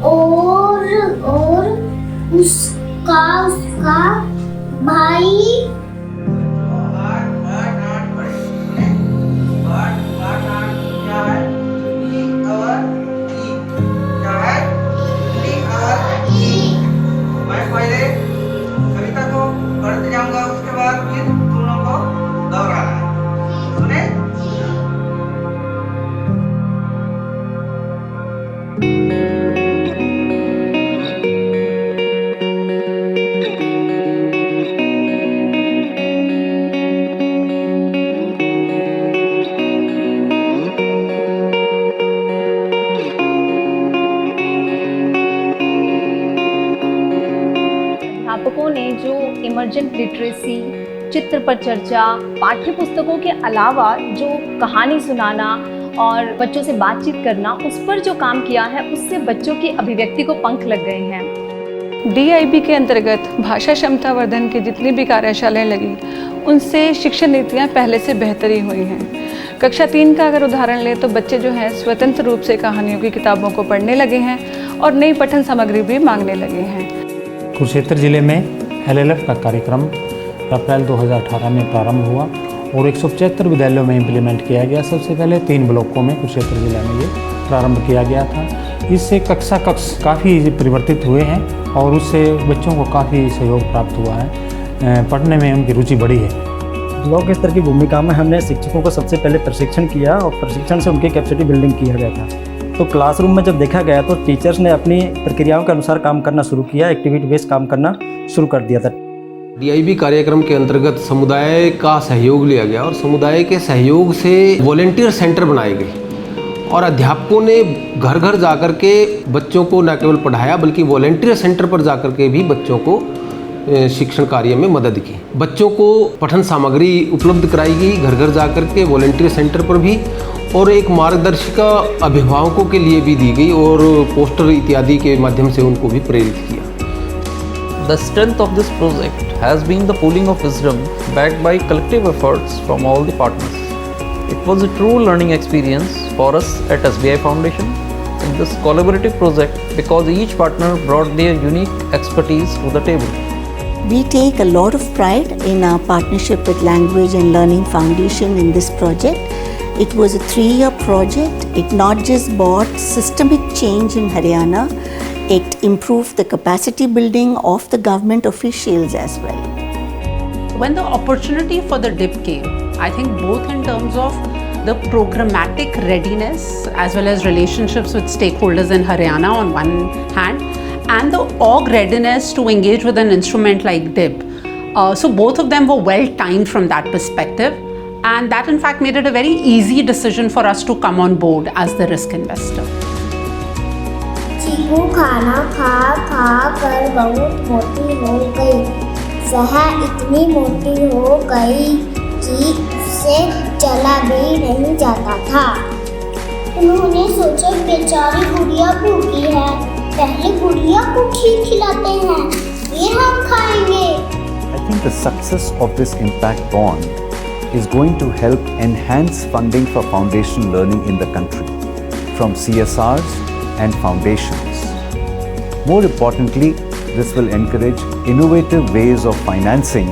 और उसका भाई मैं पहले कविता को पढ़ते जाऊंगा, उसके बाद फिर तुम लोगों को दोहराना है। सुने? अध्यापकों ने जो इमर्जेंट लिटरेसी, चित्र पर चर्चा, पाठ्य पुस्तकों के अलावा जो कहानी सुनाना और बच्चों से बातचीत करना, उस पर जो काम किया है, उससे बच्चों की अभिव्यक्ति को पंख लग गए हैं। DIB के अंतर्गत भाषा क्षमता वर्धन की जितनी भी कार्यशालाएं लगी, उनसे शिक्षण नीतियां पहले से बेहतर ही हुई हैं। कक्षा 3 का अगर उदाहरण लें तो बच्चे जो हैं स्वतंत्र रूप से कहानियों की किताबों को पढ़ने लगे हैं और नई पठन सामग्री भी मांगने लगे हैं। कुरुक्षेत्र जिले में LLF का कार्यक्रम अप्रैल 2018 में प्रारंभ हुआ और 175 विद्यालयों में इम्प्लीमेंट किया गया। सबसे पहले 3 ब्लॉकों में कुरुक्षेत्र जिले में ये प्रारंभ किया गया था। इससे कक्षा काफ़ी परिवर्तित हुए हैं और उससे बच्चों को काफ़ी सहयोग प्राप्त हुआ है, पढ़ने में उनकी रुचि बढ़ी है। ब्लॉक स्तर की भूमिका में हमने शिक्षकों को सबसे पहले प्रशिक्षण किया और प्रशिक्षण से उनकी कैपेसिटी बिल्डिंग किया गया था। तो क्लासरूम में जब देखा गया तो टीचर्स ने अपनी प्रक्रियाओं के अनुसार काम करना शुरू किया, एक्टिविटी बेस्ड काम करना शुरू कर दिया था। DIB कार्यक्रम के अंतर्गत समुदाय का सहयोग लिया गया और समुदाय के सहयोग से वॉलेंटियर सेंटर बनाए गए और अध्यापकों ने घर घर जाकर के बच्चों को न केवल पढ़ाया बल्कि वॉलेंटियर सेंटर पर जाकर के भी बच्चों को शिक्षण कार्य में मदद की। बच्चों को पठन सामग्री उपलब्ध कराई गई घर घर जाकर के वॉलेंटियर सेंटर पर भी, और एक मार्गदर्शिका अभिभावकों के लिए भी दी गई और पोस्टर इत्यादि के माध्यम से उनको भी प्रेरित किया। The strength of this project has been the pooling of wisdom backed by collective efforts from all the partners. It was a true learning experience for us at SBI Foundation in this collaborative project because each partner brought their unique expertise to the table. We take a lot of pride in our partnership with Language and Learning Foundation in this project. It was a 3-year project. It not just brought systemic change in Haryana, it improved the capacity building of the government officials as well. When the opportunity for the DIP came, I think both in terms of the programmatic readiness as well as relationships with stakeholders in Haryana on one hand, and the org readiness to engage with an instrument like DIP. So both of them were well timed from that perspective, and that in fact made it a very easy decision for us to come on board as the risk investor. चीकू खाना खा खा कर बहुत मोटी हो गई। सहा इतनी मोटी हो गई कि उससे चला भी नहीं जाता था। उन्होंने सोचा बेचारी गुड़िया भूखी है, पहले गुड़िया को खीर खिलाते हैं, फिर हम खाएंगे। I think the success of this impact bond is going to help enhance funding for foundation learning in the country from CSRs and foundations. More importantly, this will encourage innovative ways of financing